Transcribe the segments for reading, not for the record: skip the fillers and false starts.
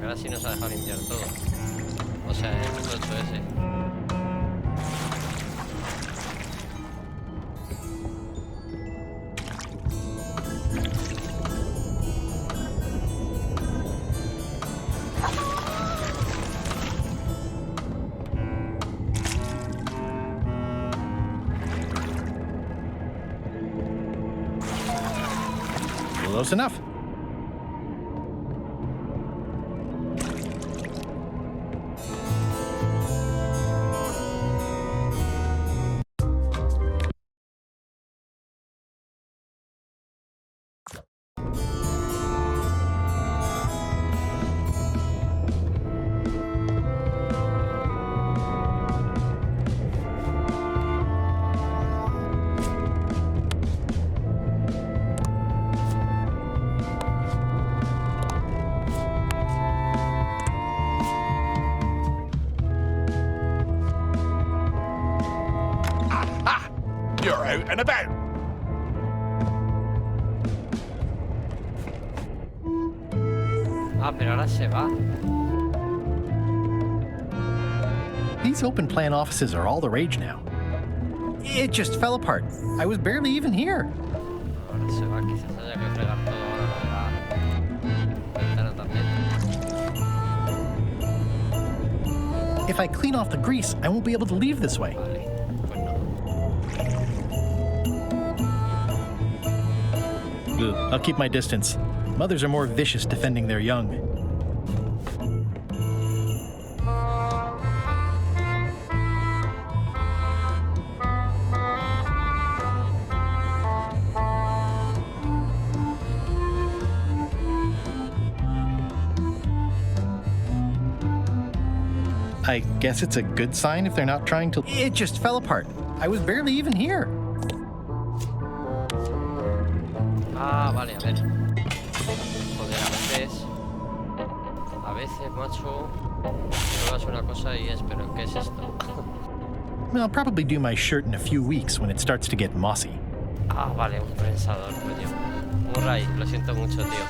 ahora sí nos ha dejado limpiar todo. O sea, el tocho ese. Close enough. You're out and about. Ah, pero ahora se va. These open plan offices are all the rage now. It just fell apart. I was barely even here. Ahora se va, quizás haya que fregar todo ahora lo de la ventana también. If I clean off the grease, I won't be able to leave this way. Vale, pues no. Ugh, I'll keep my distance. Mothers are more vicious defending their young. I guess it's a good sign if they're not trying to... It just fell apart. I was barely even here. Ah, vale, a ver. Joder, a veces, macho, pruebas una cosa y es, pero ¿qué es esto? I'll probably do my shirt in a few weeks when it starts to get mossy. Ah, vale, un prensador, coño. Murray, lo siento mucho, tío.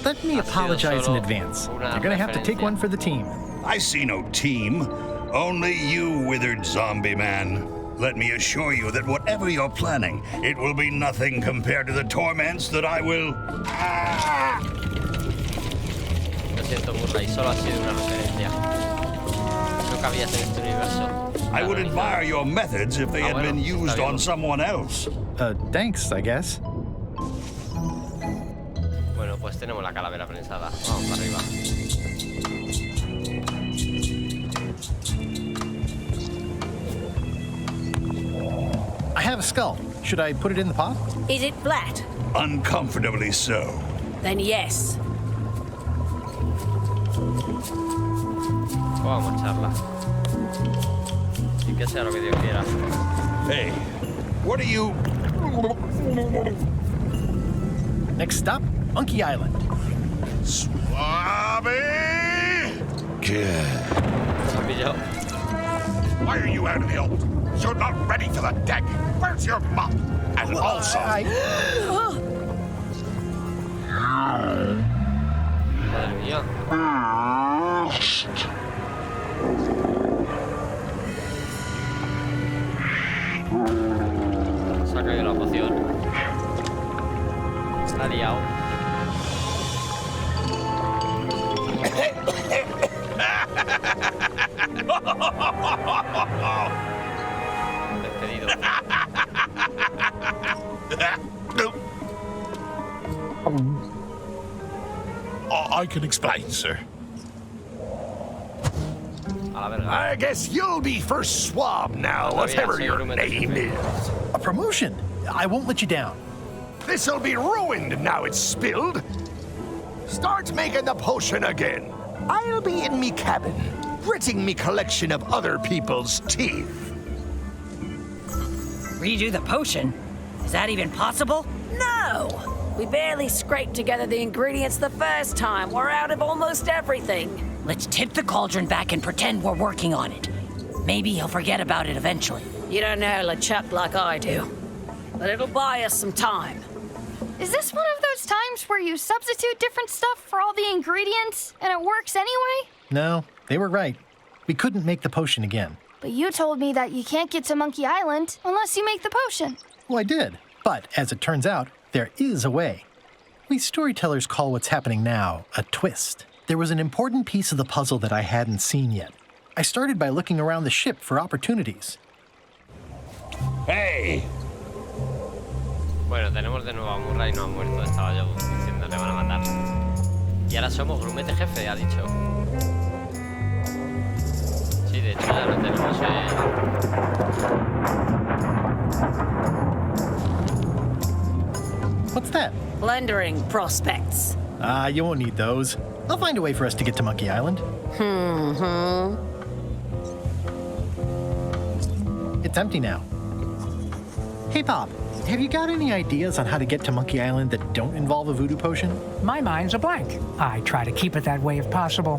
Let me apologize in advance. You're gonna have to take one for the team. I see no team. Only you, withered zombie man. Let me assure you that whatever you're planning, it will be nothing compared to the torments that I will... Lo siento, Murray, solo ha sido una referencia. No cabías en este universo. I would admire your methods if they had been used on someone else. Thanks, I guess. Bueno, pues tenemos la calavera prensada. Vamos para arriba. I have a skull. Should I put it in the pot? Is it flat? Uncomfortably so. Then yes. Vamos a echarla. Y que sea lo que Dios quiera. Hey, what are you... Next stop, Monkey Island. Swabby! Good. Se ha pillado. Why are you out of the old? You're not ready for the deck. Where's your mop? And also... Madre mía. Se ha caído la poción. Se ha liado. Despedido. I can explain, sir. A la verga. I guess you'll be first swab now, whatever your name is. A promotion. I won't let you down. This'll be ruined now it's spilled. Start making the potion again. I'll be in me cabin, gritting me collection of other people's teeth. Redo the potion? Is that even possible? No! We barely scraped together the ingredients the first time. We're out of almost everything. Let's tip the cauldron back and pretend we're working on it. Maybe he'll forget about it eventually. You don't know LeChuck like I do. But it'll buy us some time. Is this one of those times where you substitute different stuff for all the ingredients and it works anyway? No, they were right. We couldn't make the potion again. But you told me that you can't get to Monkey Island unless you make the potion. Well, I did. But as it turns out, there is a way. We storytellers call what's happening now a twist. There was an important piece of the puzzle that I hadn't seen yet. I started by looking around the ship for opportunities. Hey! Bueno, tenemos de nuevo a Murray y no ha muerto. Estaba yo diciendo le van a matar. Y ahora somos grumete jefe, ha dicho. Sí, de hecho ya lo tenemos. What's that? Plundering prospects. You won't need those. I'll find a way for us to get to Monkey Island. It's empty now. Hey, Bob, have you got any ideas on how to get to Monkey Island that don't involve a voodoo potion? My mind's a blank. I try to keep it that way if possible.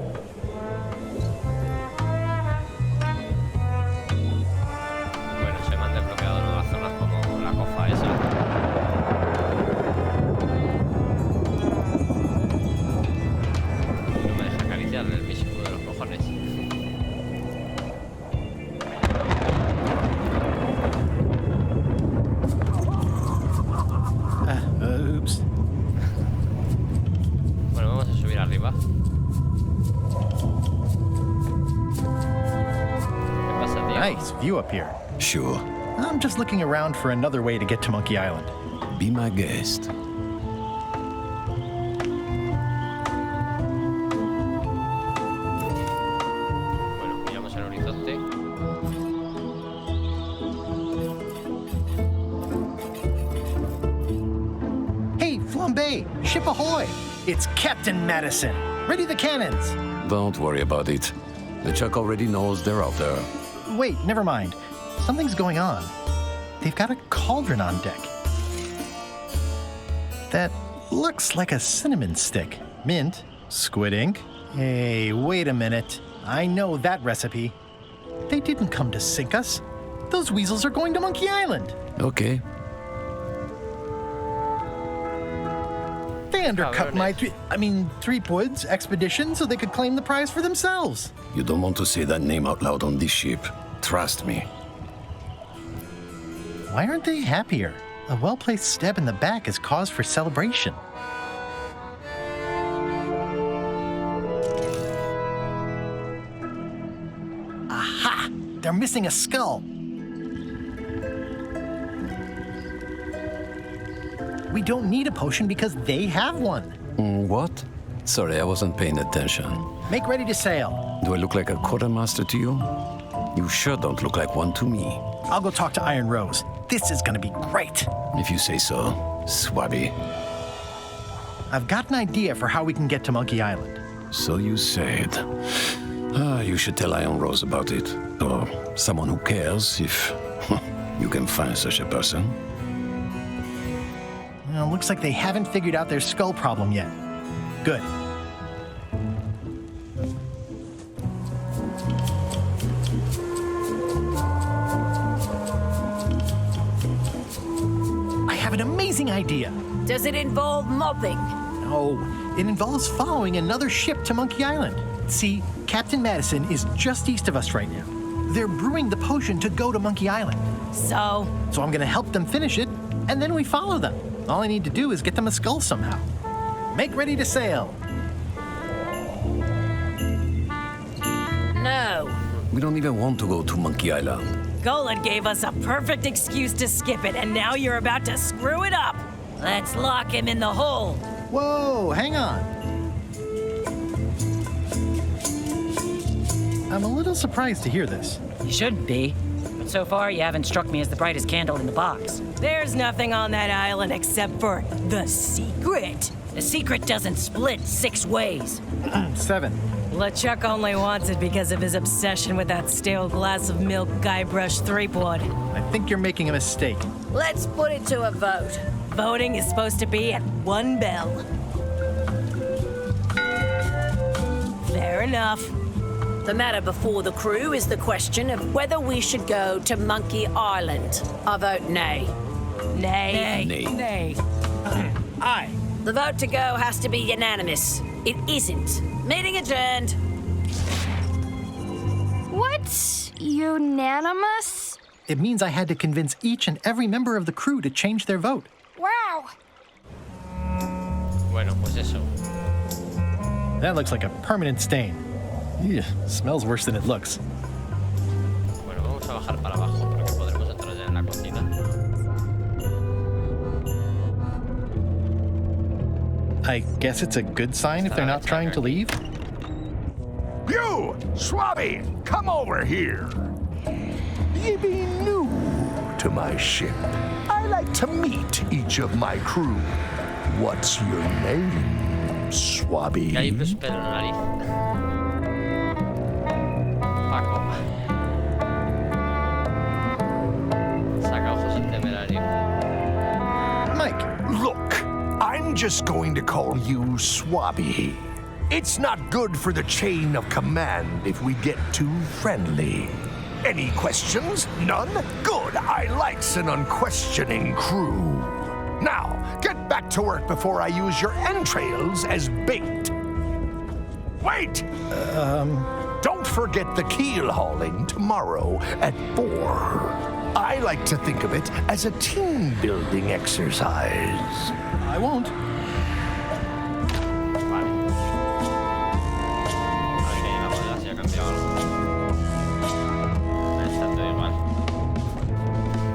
Bueno, se me han desbloqueado nuevas zonas como la cofa esa. No me deja acariciar el mísimo de los cojones. Oops. Bueno, vamos a subir arriba. ¿Qué pasa, tío? Nice view up here. Sure. I'm just looking around for another way to get to Monkey Island. Be my guest. Bueno, miramos el horizonte. Hey, Flambe! Ship ahoy! It's Captain Madison. Ready the cannons. Don't worry about it. The Chuck already knows they're out there. Wait, never mind. Something's going on. They've got a cauldron on deck. That looks like a cinnamon stick. Mint, squid ink. Hey, wait a minute. I know that recipe. They didn't come to sink us. Those weasels are going to Monkey Island. Okay. They undercut my Threepwood's expedition so they could claim the prize for themselves. You don't want to say that name out loud on this ship. Trust me. Why aren't they happier? A well-placed stab in the back is cause for celebration. Aha! They're missing a skull. We don't need a potion because they have one. What? Sorry, I wasn't paying attention. Make ready to sail. Do I look like a quartermaster to you? You sure don't look like one to me. I'll go talk to Iron Rose. This is gonna be great. If you say so, Swabby. I've got an idea for how we can get to Monkey Island. So you said. You should tell Iron Rose about it. Or someone who cares, if you can find such a person. Well, looks like they haven't figured out their skull problem yet. Good. I have an amazing idea. Does it involve mobbing? No, it involves following another ship to Monkey Island. See, Captain Madison is just east of us right now. They're brewing the potion to go to Monkey Island. So I'm gonna help them finish it, and then we follow them. All I need to do is get them a skull somehow. Make ready to sail. no. We don't even want to go to Monkey Island. Golan gave us a perfect excuse to skip it, and now you're about to screw it up. Let's lock him in the hole. Whoa, hang on. I'm a little surprised to hear this. You shouldn't be. But so far, you haven't struck me as the brightest candle in the box. There's nothing on that island except for the secret. The secret doesn't split 6 ways. 7. LeChuck only wants it because of his obsession with that stale glass of milk Guybrush Threepwood. I think you're making a mistake. Let's put it to a vote. Voting is supposed to be at 1 bell. Fair enough. The matter before the crew is the question of whether we should go to Monkey Island. I vote nay. Nay. Nay. Nay. Aye. The vote to go has to be unanimous. It isn't. Meeting adjourned. What's unanimous? It means I had to convince each and every member of the crew to change their vote. Wow. Bueno, pues eso. That looks like a permanent stain. Ew, smells worse than it looks. Bueno, vamos a bajar para abajo porque podremos entrar ya en la cocina. I guess it's a good sign if they're not trying to leave. You, Swabby, come over here. Ye be new to my ship. I like to meet each of my crew. What's your name, Swabby? Y hay Bruce pelo en la nariz. Paco. Saca ojos el temerario. Mike, Look, I'm just going to call you Swabby. It's not good for the chain of command if we get too friendly. Any questions? None? Good. I likes an unquestioning crew. Now, get back to work before I use your entrails as bait. Wait! Don't forget the keel hauling tomorrow at 4. I like to think of it as a team-building exercise. I won't. Vale. A ver que la bodega se ha cambiado algo. Está todo igual.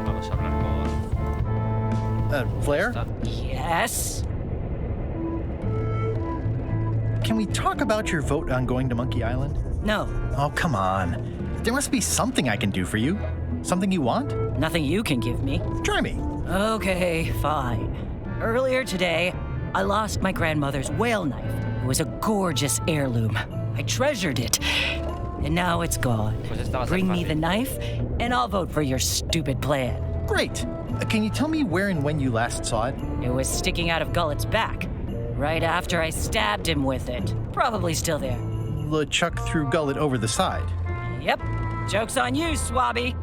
Vamos a hablar con... Flair, Yes? can we talk about your vote on going to Monkey Island? No, Oh, come on. There must be something I can do for you. Something you want? nothing you can give me. Try me. Okay, fine. Earlier today, I lost my grandmother's whale knife. It was a gorgeous heirloom. I treasured it. And now it's gone. Pues esta va a ser Bring me fácil. the knife, and I'll vote for your stupid plan. Great. Can you tell me where and when you last saw it? It was sticking out of Gullet's back, right after I stabbed him with it. Probably still there. LeChuck threw Gullet over the side. Yep. Joke's on you, Swabby.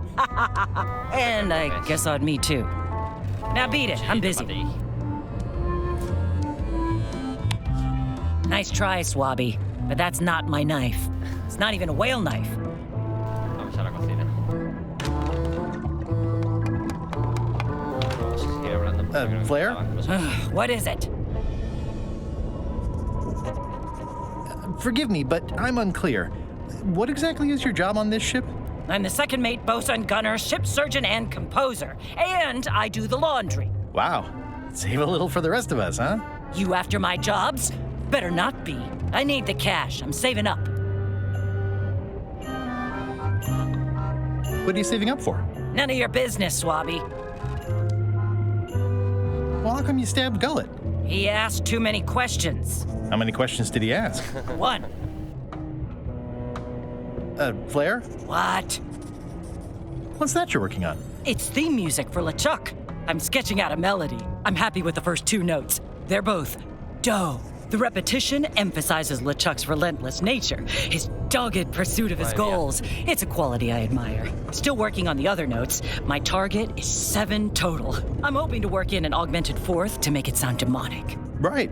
And I guess on me, too. Now beat it. I'm busy. Nice try, Swabby. But that's not my knife. It's not even a whale knife. Vamos a la cocina. Vamos a seguir hablando porque creo que Flair? estaban cosas. What is it? Forgive me, but I'm unclear. What exactly is your job on this ship? I'm the second mate, bosun, gunner, ship surgeon, and composer. And I do the laundry. Wow. Save a little for the rest of us, huh? You after my jobs? Better not be. I need the cash. I'm saving up. What are you saving up for? None of your business, Swabby. Well, how come you stabbed Gullet? He asked too many questions. How many questions did he ask? One. Flair? What? What's that you're working on? It's theme music for LeChuck. I'm sketching out a melody. I'm happy with the first 2 notes. They're both do. The repetition emphasizes LeChuck's relentless nature, his dogged pursuit of his goals. It's a quality I admire. Still working on the other notes. My target is 7 total. I'm hoping to work in an augmented 4th to make it sound demonic. Right.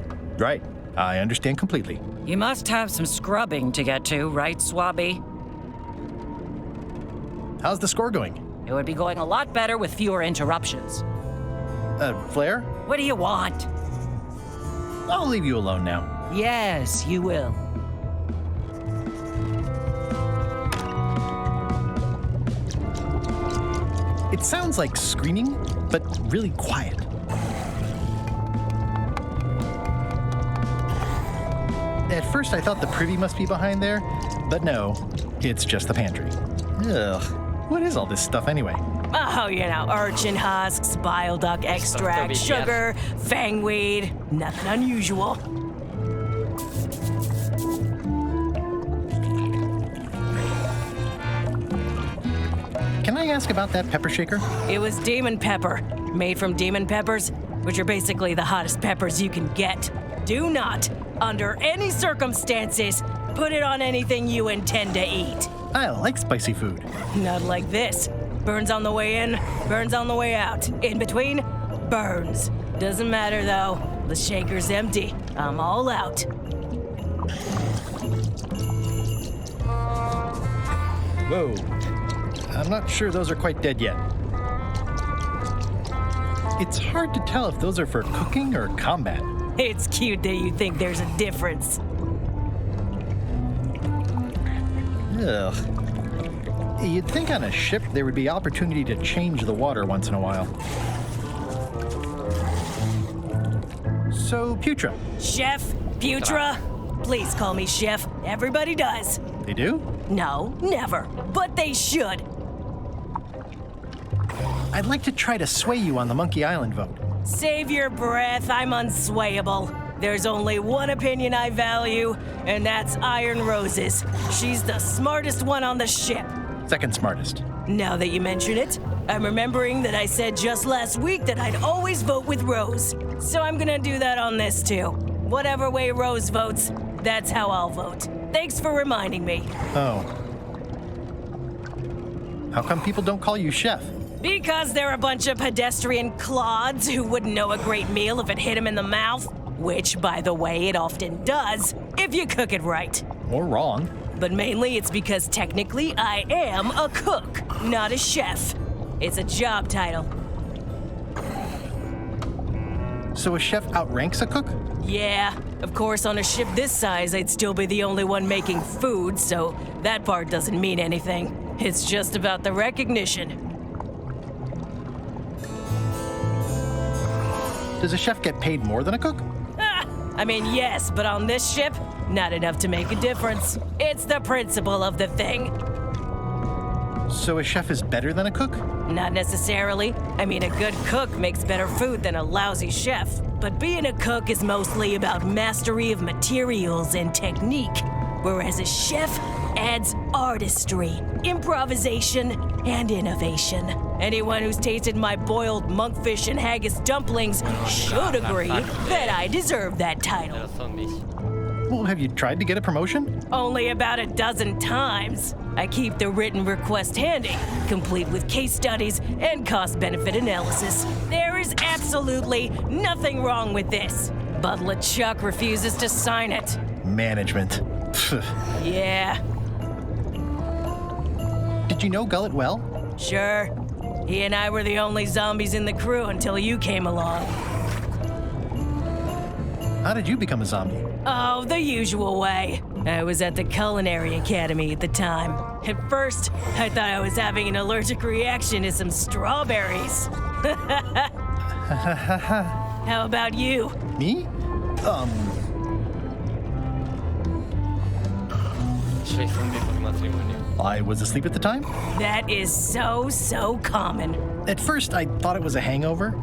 I understand completely. You must have some scrubbing to get to, right, Swabby? How's the score going? It would be going a lot better with fewer interruptions. Flair? What do you want? I'll leave you alone now. Yes, you will. It sounds like screaming, but really quiet. At first I thought the privy must be behind there, but no, it's just the pantry. Ugh, what is all this stuff anyway? Oh, you know, urchin husks, bile duck extract, sugar, fangweed. Nothing unusual. Can I ask about that pepper shaker? It was demon pepper, made from demon peppers, which are basically the hottest peppers you can get. Do not, under any circumstances, put it on anything you intend to eat. I like spicy food. Not like this. Burns on the way in, burns on the way out. In between, burns. Doesn't matter though. The shaker's empty. I'm all out. Whoa. I'm not sure those are quite dead yet. It's hard to tell if those are for cooking or combat. It's cute that you think there's a difference. Ugh. You'd think on a ship there would be opportunity to change the water once in a while. So, Putra. Chef? Putra? Please call me Chef. Everybody does. They do? No, never. But they should. I'd like to try to sway you on the Monkey Island vote. Save your breath. I'm unswayable. There's only one opinion I value, and that's Iron Rose's. She's the smartest one on the ship. Second smartest. Now that you mention it, I'm remembering that I said just last week that I'd always vote with Rose. So I'm gonna do that on this too. Whatever way Rose votes, that's how I'll vote. Thanks for reminding me. Oh. How come people don't call you Chef? Because they're a bunch of pedestrian clods who wouldn't know a great meal if it hit them in the mouth. Which, by the way, it often does, if you cook it right. Or wrong. But mainly it's because technically I am a cook, not a chef. It's a job title. So a chef outranks a cook? Yeah, of course on a ship this size I'd still be the only one making food, so that part doesn't mean anything. It's just about the recognition. Does a chef get paid more than a cook? I mean, yes, but on this ship, not enough to make a difference. It's the principle of the thing. So a chef is better than a cook? Not necessarily. I mean, a good cook makes better food than a lousy chef. But being a cook is mostly about mastery of materials and technique, whereas a chef adds artistry, improvisation, and innovation. Anyone who's tasted my boiled monkfish and haggis dumplings should agree that I deserve that title. De los zombies. Well, have you tried to get a promotion? Only about a dozen times. I keep the written request handy, complete with case studies and cost-benefit analysis. There is absolutely nothing wrong with this. But LeChuck refuses to sign it. Management. Yeah, Did you know Gullet well? sure. He and I were the only zombies in the crew until you came along. How did you become a zombie? Oh, the usual way. I was at the Culinary Academy at the time. At first, I thought I was having an allergic reaction to some strawberries. How about you? Me? Soy zombie por matrimonio. I was asleep at the time. That is so common. At first, I thought it was a hangover.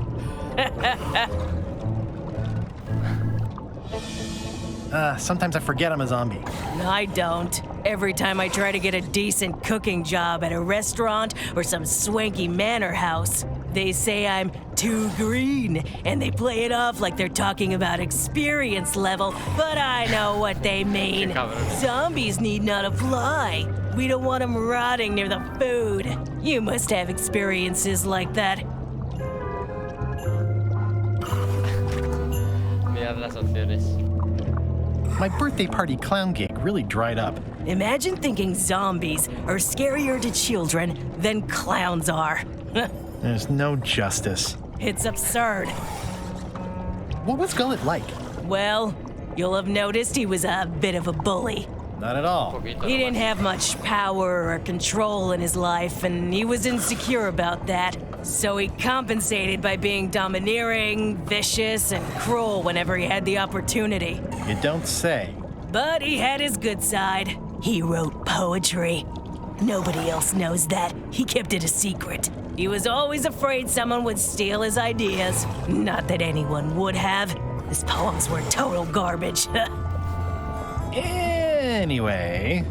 Sometimes I forget I'm a zombie. I don't. Every time I try to get a decent cooking job at a restaurant or some swanky manor house, they say I'm too green, and they play it off like they're talking about experience level, but I know what they mean. Zombies need not apply. We don't want them rotting near the food. You must have experiences like that. Mirad las opciones. My birthday party clown gig really dried up. Imagine thinking zombies are scarier to children than clowns are. There's no justice. It's absurd. What was Gullet like? Well, you'll have noticed he was a bit of a bully. Not at all. He didn't have much power or control in his life, and he was insecure about that. So he compensated by being domineering, vicious, and cruel whenever he had the opportunity. You don't say. But he had his good side. He wrote poetry. Nobody else knows that. He kept it a secret. He was always afraid someone would steal his ideas. Not that anyone would have. His poems were total garbage. Anyway,